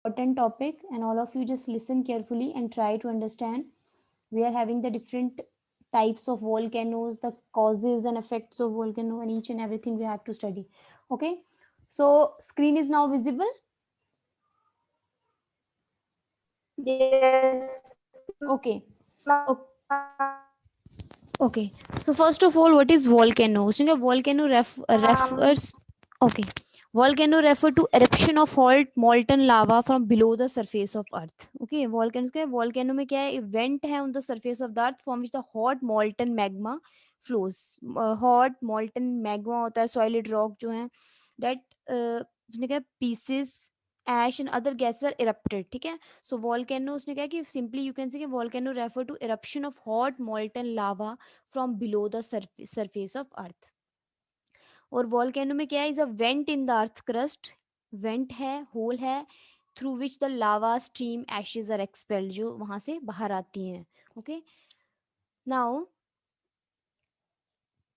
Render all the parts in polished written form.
important topic, and all of you just listen carefully and try to understand. We are having the different types of volcanoes, the causes and effects of volcano, and each and everything we have to study. Okay, so screen is now visible. Yes, Okay. ma'am. Okay. So first of all, what is volcano? So volcano refers. Okay. Volcano refer to eruption of hot molten lava from below the surface of earth. Okay. Volcano में क्या है? Event है on the surface of the earth from which the hot molten magma flows. Hot molten magma होता है solid rock जो है that उसने क्या pieces ash and other gases are erupted. ठीक है. So volcano उसने क्या कि simply you can say कि volcano refer to eruption of hot molten lava from below the surface of earth. और volcano में क्या है? Is a vent in the earth crust. Vent है, hole है, through which the lava stream ashes are expelled, जो वहां से बाहर आती हैं. Okay. Now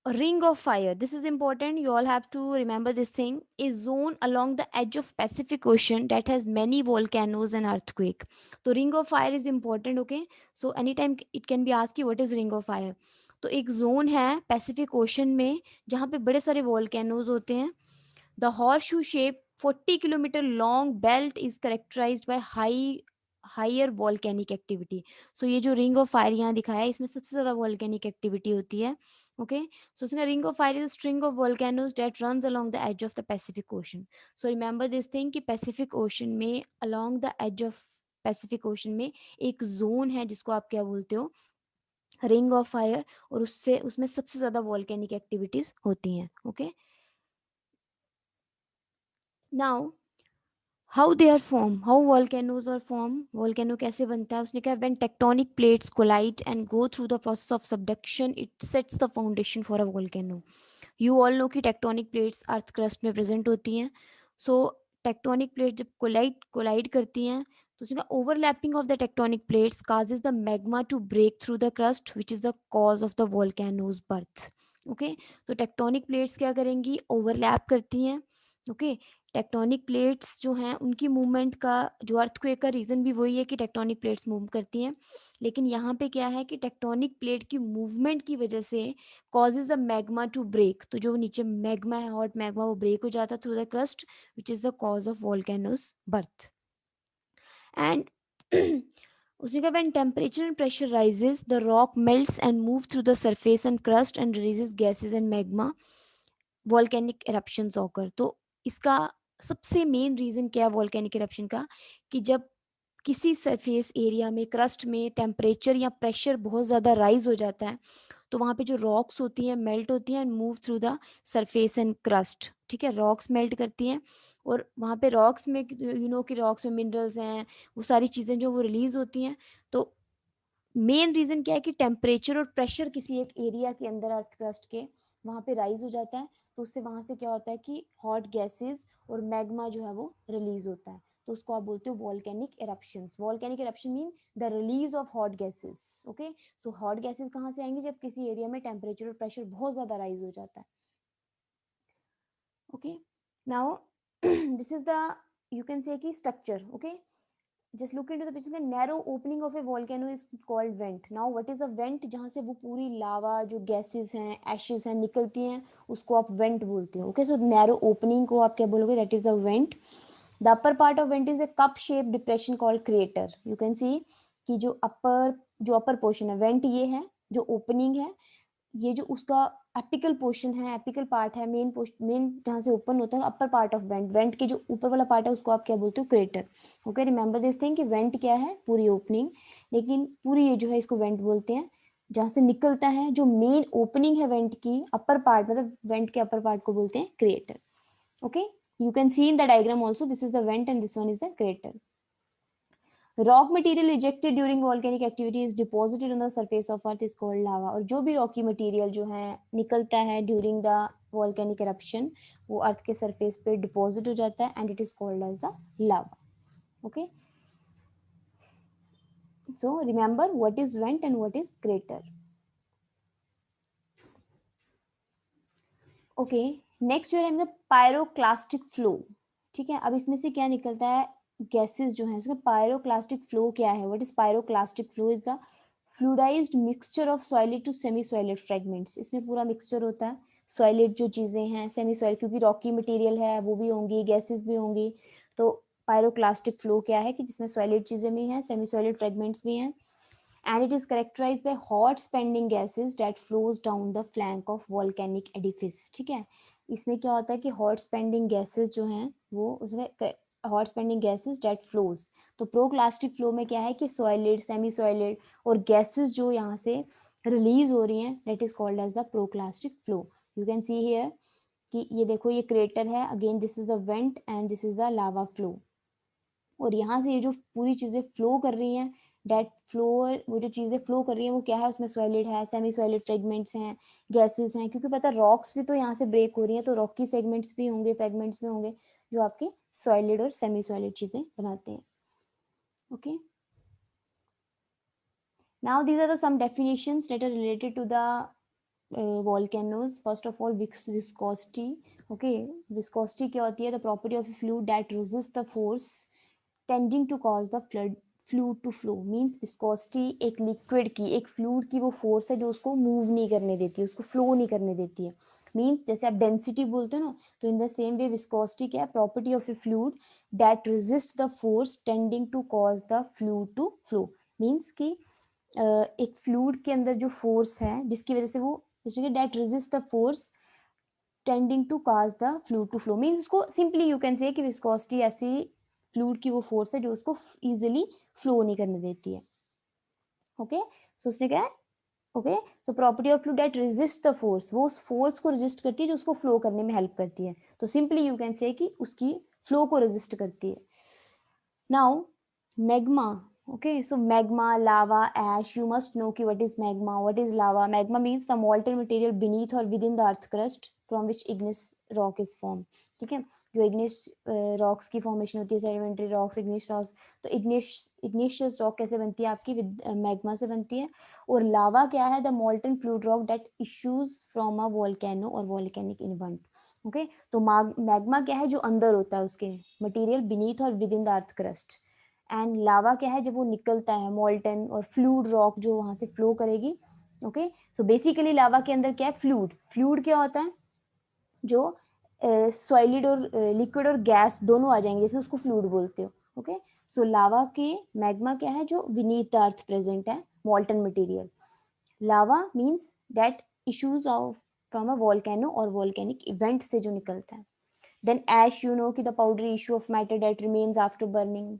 a ring of fire, this is important, you all have to remember this thing, is zone along the edge of Pacific Ocean that has many volcanoes and earthquake. So ring of fire is important. Okay, so anytime it can be asked you what is ring of fire. तो एक zone है Pacific ocean में जहाँ पे बड़े सारे volcanoes होते हैं. The horseshoe shape 40 kilometre long belt is characterised by higher volcanic activity. So ये जो रिंग ऑफ फायर यहाँ दिखाया है इसमें सबसे ज़्यादा वॉल्केनिक एक्टिविटी होती है. Okay, so a ring of fire is a string of volcanoes that runs along the edge of the Pacific Ocean. So remember this thing कि Pacific Ocean में along the edge of Pacific Ocean में एक zone है जिसको आप क्या बोलते हो, रिंग ऑफ फायर, और उससे उसमें सबसे ज्यादा वॉल्केनिक एक्टिविटीज होती हैं. Okay, now how they are form, how volcanoes are form, volcano कैसे बनता है. उसने कहा when tectonic plates collide and go through the process of subduction it sets the foundation for a volcano. You all know कि tectonic plates earth crust में present होती हैं. So tectonic plate जब कोलाइड करती हैं तो उसका overlapping of the tectonic plates causes the magma to break through the crust which is the cause of the volcanoes birth. Okay, तो tectonic plates क्या करेंगी, ओवरलैप करती हैं. ओके, टेक्टोनिक प्लेट्स जो हैं उनकी मूवमेंट का, जो अर्थक्वेक का रीज़न भी वही है कि टेक्टोनिक प्लेट्स मूव करती हैं. लेकिन यहाँ पे क्या है कि टेक्टोनिक प्लेट की मूवमेंट की वजह से causes the magma to break. तो जो नीचे मैग्मा है, हॉट मैग्मा, वो ब्रेक हो जाता है through the crust which is the cause of volcanoes birth. And उसी का when temperature and pressure rises the rock melts and move through the surface and crust and releases gases and magma, volcanic eruptions occur. तो इसका सबसे main reason क्या है volcanic eruption का, कि जब किसी सरफेस एरिया में, क्रस्ट में टेम्परेचर या प्रेशर बहुत ज़्यादा राइज हो जाता है तो वहाँ पे जो रॉक्स होती हैं मेल्ट होती हैं and move through the surface and crust. ठीक है, रॉक्स मेल्ट करती हैं और वहाँ पे रॉक्स में यू नो कि रॉक्स में मिनरल्स हैं, वो सारी चीज़ें जो वो रिलीज होती हैं. तो मेन रीज़न क्या है कि टेम्परेचर और प्रेशर किसी एक एरिया के अंदर अर्थ क्रस्ट के वहाँ पे राइज हो जाता है. तो उससे वहाँ से क्या होता है कि हॉट गैसेस और मैग्मा जो है वो रिलीज होता है. तो उसको आप बोलते हो volcanic eruptions. Volcanic eruption mean the release of hot gases. Okay, so hot gases कहाँ से आएंगे, जब किसी एरिया में टेम्परेचर और प्रेशर बहुत ज़्यादा राइज हो जाता है. Okay, now this is the, you can say कि structure. Okay, just look into the picture. The narrow opening of a volcano is called vent. Now what is a vent, जहाँ से वो पूरी लावा जो गैसेस हैं, एशेस हैं, निकलती हैं, उसको आप वेंट बोलते हो. ओके, सो नैरो ओपनिंग को आप क्या बोलोगे, that is a went. The upper part of went is a cup shape depression called creator. You can सी कि जो अपर पोर्शन है वेंट, ये है जो ओपनिंग है. ये जो उसका एपिकल पोर्शन है, एपिकल पार्ट है, मेन जहाँ से ओपन होता है, upper part of went, went के जो ऊपर वाला पार्ट है उसको आप क्या बोलते हो, crater. Okay, remember this thing कि वेंट क्या है, पूरी ओपनिंग, लेकिन पूरी ये जो है इसको वेंट बोलते हैं. जहाँ से निकलता है जो मेन ओपनिंग है वेंट की, अपर पार्ट, मतलब वेंट के अपर पार्ट को बोलते हैं creator. Okay, you can see in the diagram also, this is the vent and this one is the crater. Rock material ejected during volcanic activity is deposited on the surface of earth is called lava. और जो भी Rocky material जो है निकलता है during the volcanic eruption, वो अर्थ के surface पे डिपॉजिट हो जाता है and it is called as the lava. Okay, so remember what is vent and what is crater. Okay, next जो है पायरोक्लास्टिक फ्लो. ठीक है, अब इसमें से क्या निकलता है, गैसेस जो है उसका पायरोक्लास्टिक फ्लो क्या है? What is pyroclastic flow? Is the fluidised mixture of solid to semi solid fragments. इसमें पूरा मिक्सचर होता है, सॉलिड जो चीजें हैं, सेमी सॉलिड, क्योंकि रॉकी मटेरियल है वो भी होंगी, गैसेस भी होंगी। तो पायरोक्लास्टिक फ्लो क्या है कि जिसमें सॉलिड चीजें भी हैं, सेमी सॉलिड फ्रेगमेंट्स भी हैं। And it is characterized by hot spending gases that flows down the flank of volcanic edifice। ठीक है, इसमें क्या होता है कि हॉट स्पेंडिंग गैसेस जो हैं वो उसमें hot spending gases that flows. तो प्रोक्लास्टिक फ्लो में क्या है कि सॉलिड, सेमी सॉलिड और गैसेस जो यहाँ से रिलीज हो रही हैं, that is called as the pyroclastic flow. You can see here कि ये देखो ये क्रेटर है, again this is the vent and this is the lava flow. और यहाँ से ये जो पूरी चीजें फ्लो कर रही हैं, डेट फ्लोअर, वो जो चीजें फ्लो कर रही हैं वो क्या है, उसमें सॉलिड है, सेमी सॉलिड फ्रेगमेंट्स हैं, गैसेस हैं, क्योंकि पता रॉक्स भी तो यहाँ से ब्रेक हो रही हैं, तो रॉक की सेगमेंट्स भी होंगे, फ्रेगमेंट्स भी होंगे जो आपके सॉलिड और सेमी सॉलिड चीजें बनाते हैं। Okay, now these are the some definitions that are related to the volcanoes. First of all, viscosity. Okay, viscosity क्या होती है? The property of a fluid that resists the force tending to cause the fluid to flow। Means viscosity एक liquid की, एक fluid की वो force है जो उसको मूव नहीं करने देती है, उसको फ्लो नहीं करने देती है। मीन्स जैसे आप डेंसिटी बोलते हो ना, तो in the same way viscosity क्या है? Property of a fluid that resist the force tending to cause the fluid to flow. Means कि एक फ्लूइड के अंदर जो फोर्स है जिसकी वजह से वो that resist the force tending to cause the fluid to flow. Means उसको सिंपली यू कैन से कि विस्कोसिटी ऐसी फ्लूइड की वो फोर्स है जो उसको इजिली फ्लो नहीं करने देती है। ओके, सो उसने क्या है, okay, so property of fluid that resist the force, वो उस फोर्स को रेजिस्ट करती है जो उसको फ्लो करने में हेल्प करती है। तो सिंपली यू कैन से कि उसकी फ्लो को रेजिस्ट करती है। Now magma. Okay, so magma, lava, ash, you must know कि what is magma, what is lava. Magma means the molten material beneath or within the earth crust from which igneous rock is formed। ठीक है, जो igneous rocks की formation होती है, sedimentary rocks, igneous rocks। तो igneous rock कैसे बनती है आपकी? magma से बनती है। और lava क्या है? the molten fluid rock that issues from a volcano or volcanic event। Okay, तो मैग्मा क्या है? जो अंदर होता है उसके मटेरियल, beneath और within the earth crust। And lava क्या है? जब वो निकलता है, मॉल्टन और फ्लूड रॉक जो वहां से फ्लो करेगी। ओके, सो बेसिकली लावा के अंदर क्या है? फ्लूड। फ्लूड क्या होता है? जो सॉलिड और लिक्विड और गैस दोनों आ जाएंगे इसमें, उसको फ्लूड बोलते हो। ओके, सो लावा के मैग्मा क्या है? जो विनीथ द अर्थ प्रेजेंट है, molten material. Lava means that issues of from a volcano और वॉल्केनिक इवेंट से जो निकलता है। देन ऐश, यू नो कि the powdery issue of matter that remains after burning.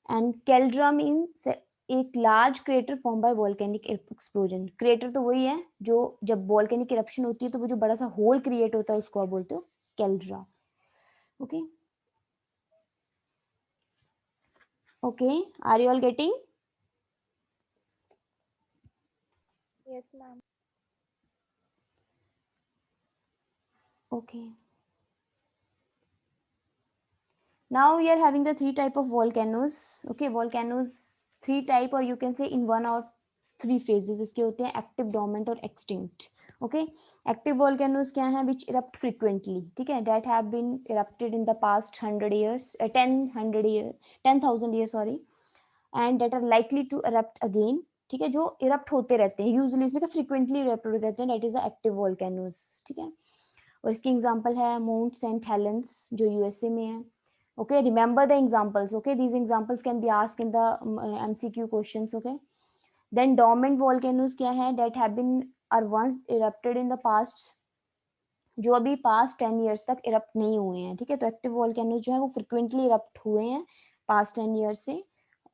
And caldera means एक large crater form by volcanic explosion. Crater तो वही है जो जब वॉल्केनिक इरप्शन होती है तो वो जो बड़ा सा होल क्रिएट होता है उसको आप बोलते हो caldera. Okay, okay, are you all getting? Yes, ma'am. Okay, now we are having the three type of volcanoes। okay, volcanoes three type, or you can say in one or three phases इसके होते हैं, active, डोमेंट और extinct. Okay, active volcanoes क्या है? Which erupt frequently. ठीक है, that have been erupted in the past 100 years, 10,000 years, sorry, and that are likely to erupt again. ठीक है, जो इरप्ट होते रहते हैं यूजुअली, इसमें क्या फ्रिक्वेंटली इरप्ट होते रहते हैं, that is the active volcanoes. ठीक है, और इसकी एग्जांपल है माउंट सेंट हेलेंस जो यूएसए में है। Okay, remember the examples. Okay, these examples can be asked in the MCQ questions. Okay, then dormant volcanoes क्या है? That have been are once erupted in the past, जो अभी past 10 years तक erupt नहीं हुए हैं। ठीक है, तो एक्टिव वॉल्केनोज जो है वो फ्रिक्वेंटली इरप्ट हुए हैं पास्ट 10 years से।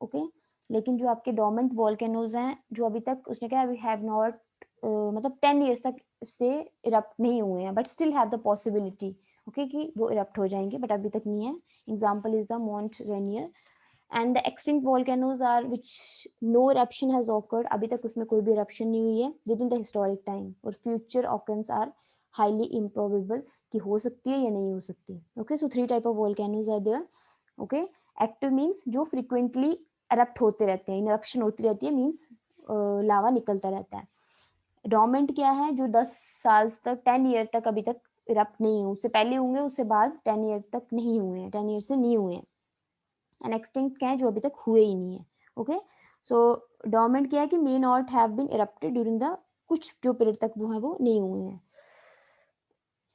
ओके, लेकिन जो आपके डोर्मेंट वॉल्केनोज हैं जो अभी तक, उसने क्या हैव नॉट मतलब 10 years तक से इरप्ट नहीं हुए हैं, but still have the possibility. Okay, कि वो इरप्ट हो जाएंगे, बट अभी तक नहीं है। Example is the Mount Rainier. And the extinct volcanoes are which no eruption has occurred, अभी तक उसमें कोई भी इरप्शन नहीं हुई है within the historic time, और future occurrence are highly improbable, कि हो सकती है या नहीं हो सकती। Okay, so three type of volcanoes are there. Okay, active means जो फ्रिक्वेंटली इरप्ट होते रहते हैं, इरप्शन होती रहती है, मीन्स लावा निकलता रहता है। डोर्मेंट क्या है? जो 10 साल तक, 10 year तक अभी तक इरप्ट नहीं हुए, उससे पहले होंगे, उससे बाद 10 year तक नहीं हुए हैं, 10 year से नहीं हुए हैं। एंड एक्सटिंक्ट क्या है, जो अभी तक हुए ही नहीं है. ओके, सो डोरमेंट क्या है कि may not have been erupted during the, कुछ जो पीरियड तक वो है वो नहीं हुए हैं.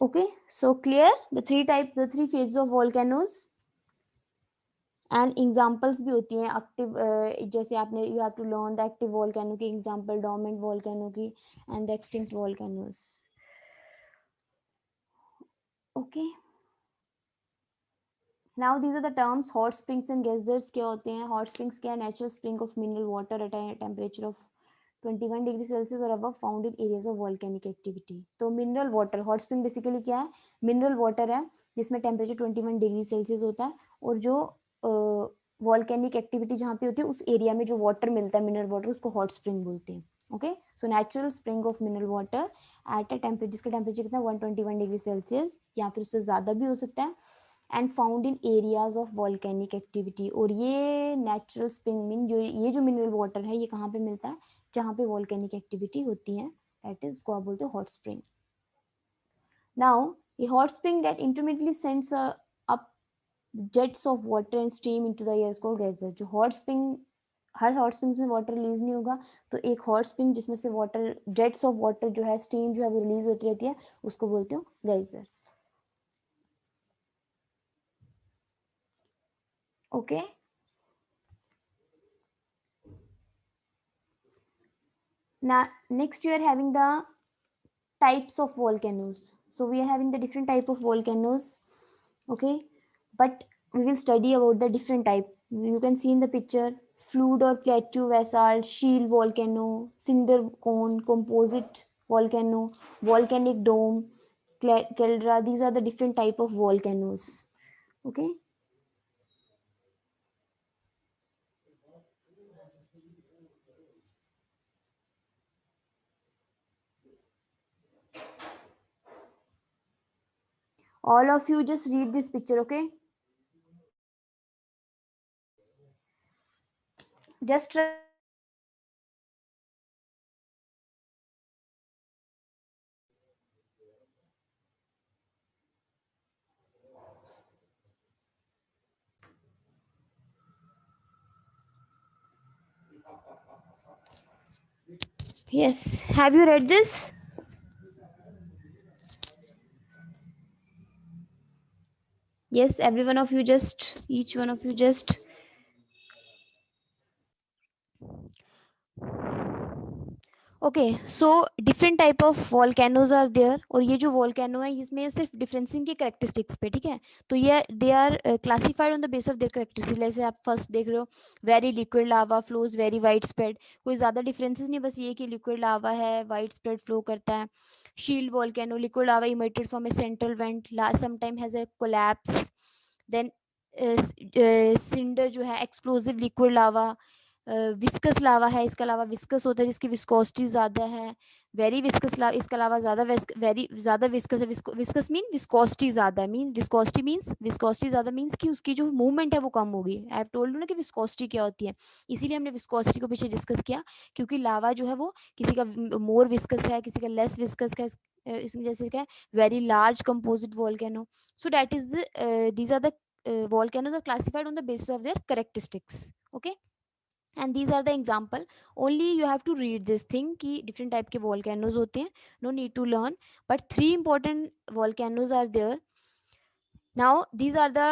Okay, so clear the three phases of volcanoes. And examples भी होती हैं एक्टिव, जैसे आपने you have to learn the active volcano की एग्जांपल, डोरमेंट वोल्केनो की, and the extinct volcanoes. Okay, now these are the terms. Hot springs and geysers क्या होते हैं? हॉट स्प्रिंग्स क्या है? Natural spring of mineral water at a temperature of 21 degree Celsius और above found in areas of volcanic activity. तो mineral water, hot spring basically क्या है? Mineral water है जिसमें टेम्परेचर 21 डिग्री सेल्सियस होता है, और जो वॉल्केनिक एक्टिविटी जहाँ पे होती है उस एरिया में जो वाटर मिलता है मिनरल वाटर, उसको हॉट स्प्रिंग बोलते हैं. Okay, so natural spring of mineral water at a temperature, जिसका टेम्परेचर कितना 121 डिग्री सेल्सियस या फिर उससे ज़्यादा भी हो सकता है, and found in areas of volcanic activity. और ये नेचुरल स्प्रिंग मीन जो ये जो मिनरल वाटर है ये कहाँ पे मिलता है? जहाँ पे वॉल्केनिक एक्टिविटी होती है, दैट इज को आप बोलते हो hot spring. Now a hot spring that intermittently sends up jets of water and steam into the air is called geyser. जो हॉट स्प्रिंग, हर हॉट स्प्रिंग में वाटर रिलीज नहीं होगा, तो एक हॉट स्प्रिंग जिसमें से वाटर, जेट्स ऑफ वाटर जो है, स्टीम जो है वो रिलीज होती रहती है, उसको बोलते हो geyser. Okay, now next you are having the types of volcanoes. So we are having the different type of volcanoes. Okay, but we will study about the different type. You can see in the picture: fluid or plateau basalt, shield volcano, cinder cone, composite volcano, volcanic dome, caldera. These are the different type of volcanoes. Okay, all of you just read this picture. Okay, just try. Yes, have you read this? Yes, every one of you just, each one of you just. Okay, so different type of volcanoes are there. और ये जो volcano है इसमें सिर्फ डिफरेंसिंग के characteristics पे, ठीक है. तो ये they are classified on the base of their characteristics. जैसे आप फर्स्ट देख रहे हो, very liquid lava flows very wide spread. कोई ज़्यादा डिफरेंसेस नहीं, बस ये कि लिक्विड लावा है, वाइड स्प्रेड फ्लो करता है. Shield volcano, liquid lava emitted from a central vent, sometime has a collapse. Then cinder जो है, explosive liquid lava. Viscous lava है, इसका लावा विस्कस होता है जिसकी विस्कोसिटी ज़्यादा है. वेरी विस्कस लावा, इसका लावा ज़्यादा वेरी ज़्यादा विस्कस है. विस्कस मीन विस्कोसिटी ज़्यादा है, मीन विस्कोसिटी मीन्स, विस्कोसिटी ज़्यादा मीन्स कि उसकी जो मूवमेंट है वो कम होगी. आई हैव टोल्ड यू ना कि विस्कोसिटी क्या होती है, इसीलिए हमने विस्कोसिटी को पीछे डिस्कस किया, क्योंकि लावा जो है वो किसी का मोर विस्कस है, किसी का लेस विस्कस है. इसमें जैसे क्या है, very large composite volcano. So that is the, these are the volcanoes are classified on the basis of their characteristics. Okay, and these are the example. Only you have to read this thing कि different type के volcanoes होते हैं, no need to learn, but three important volcanoes are there. Now these are the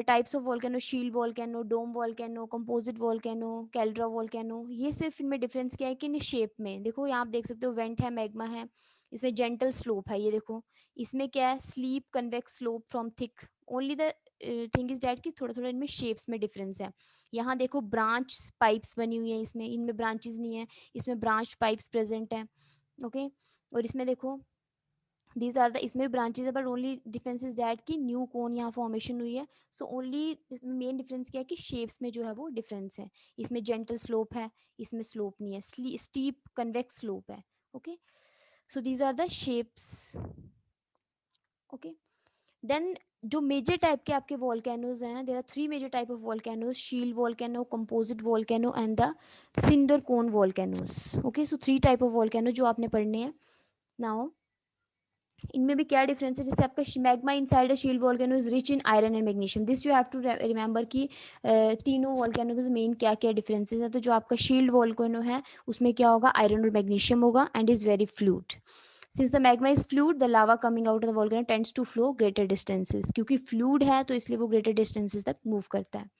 types of volcano: shield volcano, dome volcano, composite volcano, caldera volcano. ये सिर्फ इनमें difference क्या है कि इन शेप में देखो, यहाँ आप देख सकते हो वेंट है, मैग्मा है, इसमें जेंटल स्लोप है. ये देखो, इसमें क्या है, sleep convex slope from thick. Only the thing is that कि थोड़ा थोड़ा इनमें शेप्स में डिफरेंस है. यहाँ देखो ब्रांच पाइप्स बनी हुई है, इसमें, इनमें ब्रांचेस नहीं है, इसमें ब्रांच पाइप्स प्रेजेंट है. ओके, और इसमें देखो दीज आर द, इसमें ब्रांचेज है, but only difference is that कि न्यू कोन यहाँ फॉर्मेशन हुई है. सो ओनली इसमें मेन डिफरेंस क्या है कि शेप्स में जो है वो डिफरेंस है. इसमें जेंटल स्लोप है, इसमें स्लोप नहीं है, स्टीप कन्वेक्स स्लोप है. Okay, so these are the shapes. Okay, then जो मेजर टाइप के आपके वॉल्केनोज हैं, there are three major type of volcanoes: shield volcano, composite volcano, and the cinder cone volcanoes. Okay, so three type of volcano जो आपने पढ़ने हैं. Now इनमें भी क्या डिफरेंस है, जैसे आपका magma inside a shield volcano is rich in iron and magnesium, this you have to remember कि तीनों वोल्केनो में मेन क्या क्या डिफरेंसेस है। तो जो आपका शील्ड वोल्केनो है उसमें क्या होगा, आयरन और मैग्नीशियम होगा and is very fluid. Since the magma is fluid the lava coming out of the volcano tends to flow greater distances, क्योंकि फ्लूइड है तो इसलिए वो ग्रेटर डिस्टेंसेस तक मूव करता है।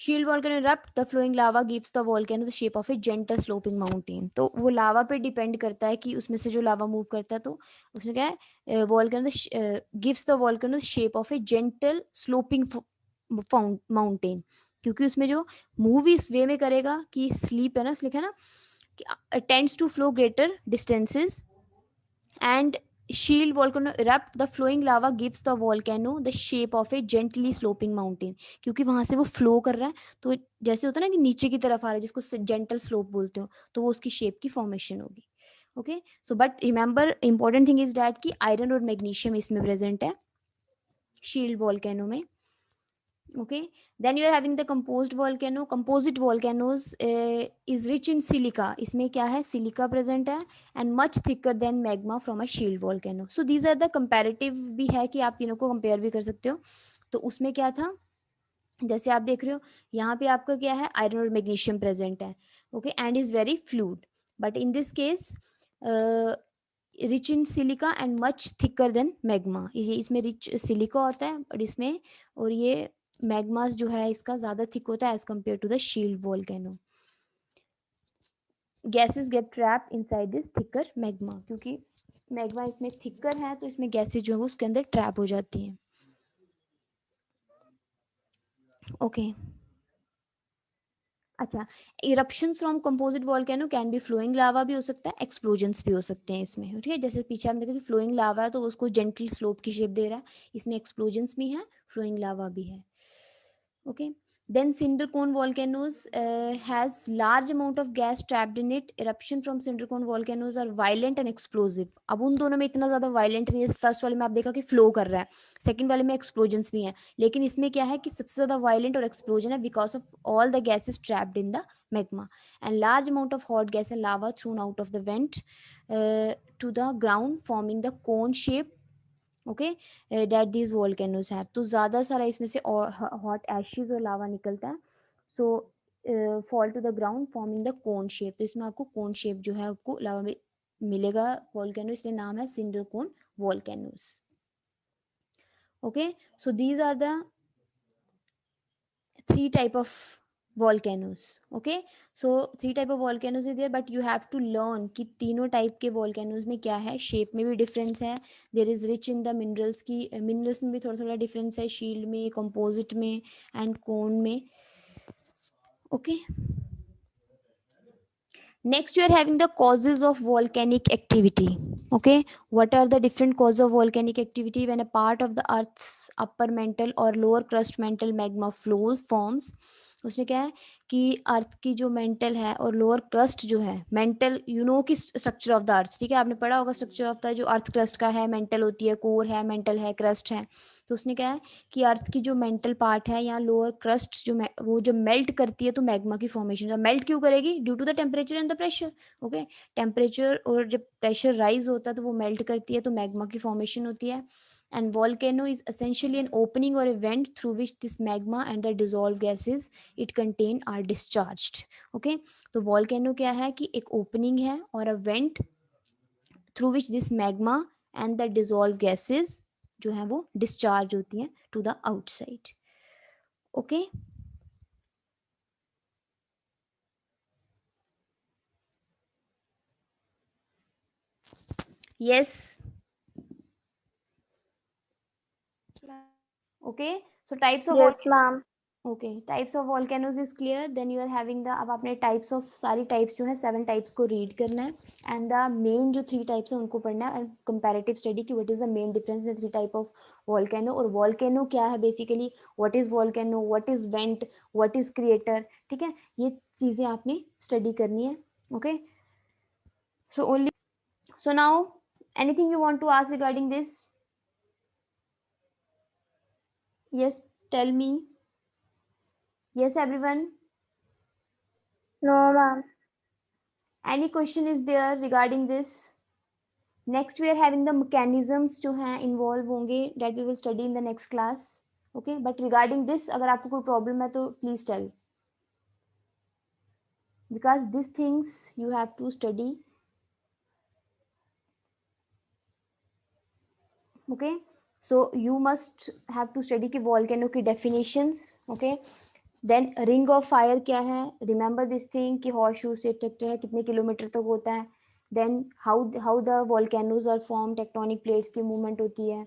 Shield volcano erupt, the flowing lava gives the volcano the shape of a gentle sloping mountain। तो वो लावा पे डिपेंड करता है कि उसमें से जो लावा मूव करता है, तो उसमें क्या है, volcano gives the volcano shape of A gentle sloping mountain, क्योंकि उसमें जो मूव इस वे में करेगा कि स्लीप है ना, इसलिए है ना कि tends to flow greater distances and shield volcano erupt, the flowing lava gives the volcano the shape of a gently sloping mountain, क्योंकि वहां से वो फ्लो कर रहा है तो जैसे होता है ना कि नीचे की तरफ आ रहा है, जिसको जेंटल स्लोप बोलते हो, तो वो उसकी शेप की फॉर्मेशन होगी। Okay, so but remember important thing is that कि आयरन और मैग्नीशियम इसमें प्रेजेंट है शील्ड वॉल्केनो में। Okay, then you are having the composed volcano, composite volcanoes is rich in silica, इसमें क्या है, सिलिका प्रेजेंट है and much thicker than magma from a shield volcano। so these are the comparative भी है कि आप तीनों को कंपेयर भी कर सकते हो। तो उसमें क्या था, जैसे आप देख रहे हो यहाँ पे आपका क्या है, आयरन और मैग्नीशियम प्रेजेंट है। Okay, and is very fluid, but in this case rich in silica and much thicker than magma, ये इसमें रिच सिलिका होता है बट इसमें, और ये मैग्मास जो है इसका ज्यादा थिक होता है as compare to the shield volcano. Gases get trap inside this thicker magma, क्योंकि मैग्मा इसमें थिकर है तो इसमें गैसेस जो है वो उसके अंदर ट्रैप हो जाती हैं। ओके अच्छा, eruptions from composite volcano can be flowing lava भी हो सकता है, एक्सप्लोजन्स भी हो सकते हैं इसमें। ठीक है, जैसे पीछे हमने देखा कि फ्लोइंग लावा है तो उसको जेंटल स्लोप की शेप दे रहा है, इसमें एक्सप्लोजन्स भी है, फ्लोइंग लावा भी है। Okay, then cinder cone volcanoes has large amount of gas trapped in it, eruption from cinder cone volcanoes are violent and explosive। अब उन दोनों में इतना ज्यादा वायलेंट नहीं है, फर्स्ट वाले में आप देखा कि फ्लो कर रहा है, सेकंड वाले में एक्सप्लोजन्स भी हैं, लेकिन इसमें क्या है कि सबसे ज्यादा वायलेंट और एक्सप्लोजन है because of all the gases trapped in the magma and large amount of hot gas and lava thrown out of the vent to the ground forming the cone shape। Okay, that these volcanoes have, तो ज़्यादा सारा इसमें से hot Ashes और lava निकलता है, so fall to the ground forming the cone shape. तो इसमें आपको कोन शेप जो है आपको लावा में मिलेगा वोल्केनो, इसलिए नाम है cinder cone volcanoes. Okay, so these are the three type of volcanoes। okay, so three type of volcanoes is there, but you have to learn कि तीनों टाइप के volcanoes में क्या है, शेप में भी डिफरेंस है, there is rich in the minerals की, मिनरल्स में भी थोड़ा थोड़ा डिफरेंस है, शील्ड में, कंपोजिट में एंड कोन में। Okay, next you are having the causes of volcanic activity। okay, what are the different causes of volcanic activity when a part of the earth's upper mantle or lower crust mantle magma flows forms। उसने क्या है कि अर्थ की जो mental है और lower crust जो है, मेंटल यू नो की स्ट्रक्चर ऑफ द अर्थ, ठीक है आपने पढ़ा होगा स्ट्रक्चर ऑफ द जो अर्थ क्रस्ट का है, मेंटल होती है, कोर है, मेंटल है, क्रस्ट है। तो उसने क्या है कि अर्थ की जो मेंटल पार्ट है या लोअर क्रस्ट जो वो जब मेल्ट करती है तो मैग्मा की फॉर्मेशन, जब मेल्ट क्यों करेगी, due to the temperature and the pressure. Okay, temperature और जब प्रेशर राइज होता है तो वो मेल्ट करती है तो मैग्मा की फॉर्मेशन होती है। And volcano is essentially an opening और event through which this magma and the dissolve gases it contain are discharged. Okay, तो वॉल्केनो क्या है कि एक ओपनिंग है और a vent through which this magma and the dissolve gases जो है वो डिस्चार्ज होती हैं to the outside. Okay, yes, ma'am. okay, so types of Yes, ma'am. Okay, types of volcanoes is clear, then you are having the, अब आपने types of सारी types जो है 7 टाइप्स को रीड करना है एंड द मेन जो 3 types है उनको पढ़ना है एंड कंपैरेटिव स्टडी की what is the main difference में 3 टाइप ऑफ वॉल्केनो, और वॉल्केनो क्या है basically, what is volcano, what is vent, what is creator. ठीक है, ये चीज़ें आपने स्टडी करनी है। Okay, so only, so now anything you want to ask regarding this, yes tell me, yes everyone, No, ma'am. any question is there regarding this, next we are having the mechanisms जो हैं involve होंगे, that we will study in the next class. Okay, but regarding this अगर आपको कोई problem है तो please tell, because these things you have to study. Okay, so you must have to study कि volcano की definitions. Okay, then ring of fire क्या है, remember this thing कि horseshoe shaped structure है, कितने किलोमीटर तक होता है. then how the volcanoes are formed, tectonic plates की movement होती है.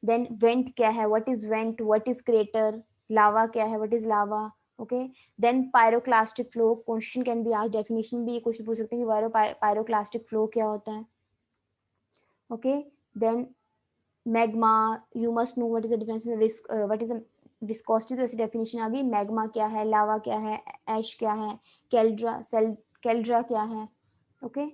then vent क्या है, what is vent, what is crater. lava क्या है, what is lava. okay, then pyroclastic flow, question can be asked, definition भी क्वेश्चन पूछ सकते हैं कि pyroclastic flow क्या होता है. okay, then magma, you must know what is the difference between what is the viscosity. तो ऐसी डेफिनेशन आ गई. मैग्मा क्या है, लावा क्या है, एश क्या है, कैल्ड्रा क्या है. ओके,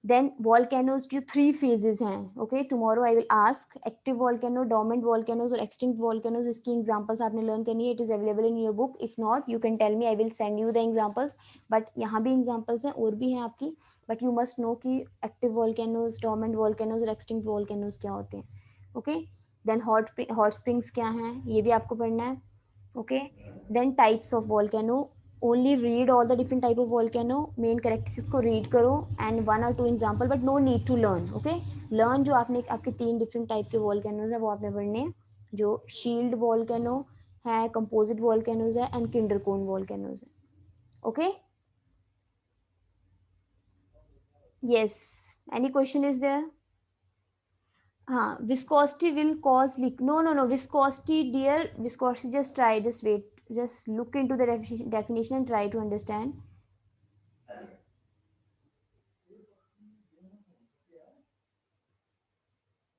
देन वॉल्केनोज की 3 फेजेस हैं. Okay, tomorrow I will ask active volcano, dormant volcanoes और एक्सटिंक्ट वॉल्केनोज. इसकी एग्जांपल्स आपने लर्न करनी है. It is available in your book. If not you can tell me, I will send you the examples. But यहाँ भी examples हैं और भी हैं आपकी, बट यू मस्ट नो कि एक्टिव वॉल्केनोज, डोर्मेंट वॉल्केनोज और एक्सटिंक्ट वॉल्केनोज क्या होते हैं. ओके, देन हॉट स्प्रिंग्स क्या हैं, ये भी आपको पढ़ना है. Okay, then types of volcano, only read all the different type of volcano, main characteristics को रीड करो and 1 or 2 example, but no need to learn. Okay, learn जो आपने आपके 3 डिफरेंट टाइप के वॉल्केनोज है वो आपने पढ़ने हैं, जो शील्ड वॉल्केनो है, कंपोजिट वॉल्केनोज है एंड किंडर कोन वॉल्केनोज है. Okay, yes, any question is there. हाँ, viscosity will cause leak. No, viscosity, dear, viscosity, just try, just wait, just look into the definition and try to understand.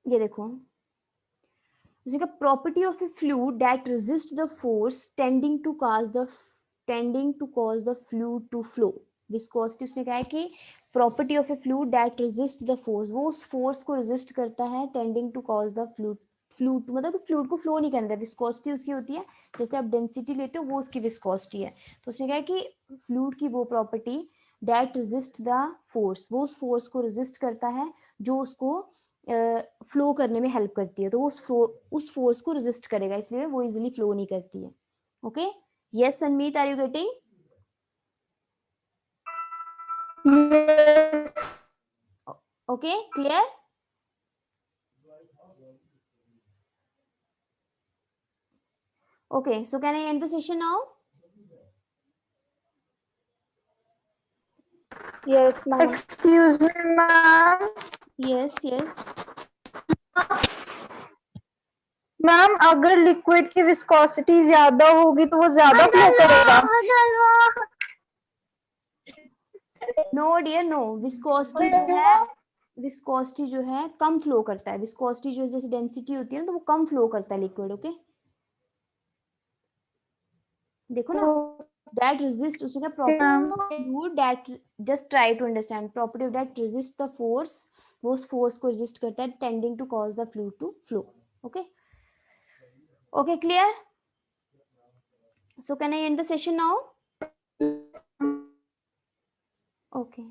ये देखो, उसका property of a fluid that resist the force tending to cause the fluid to flow. viscosity उसने कहा है कि property of a fluid that resist the force, वो उस force को resist करता है tending to cause the fluid मतलब फ्लूड को फ्लो नहीं करता. विस्कोसिटी उसकी होती है, जैसे आप डेंसिटी लेते हो वो उसकी विस्कोसिटी है. तो उसने कहा कि फ्लूड की वो property that resist the force, वो उस फोर्स को रेजिस्ट करता है जो उसको फ्लो करने में हेल्प करती है. तो वो उस फोर्स को रेजिस्ट करेगा, इसलिए वो इजिली फ्लो नहीं करती है. Okay, yes Sanmeet, are you getting? Okay, clear. Okay, so can I end the session now? Yes, ma'am. Excuse me, ma'am. Yes, yes. Ma'am अगर लिक्विड की विस्कोसिटी ज्यादा होगी तो वो ज्यादा फ्लो करेगा. No dear, no. विस्कोसिटी जो है कम फ्लो करता है. विस्कोसिटी जो जैसे डेंसिटी होती है ना, तो वो कम फ्लो करता है लिक्विड. ओके, देखो ना, that resist, उसने कहा property fluid that, just try to understand property of that resist the force, वो उस force को resist करता है tending to cause the fluid to flow. okay, okay, clear. So can I end the session now? Okay.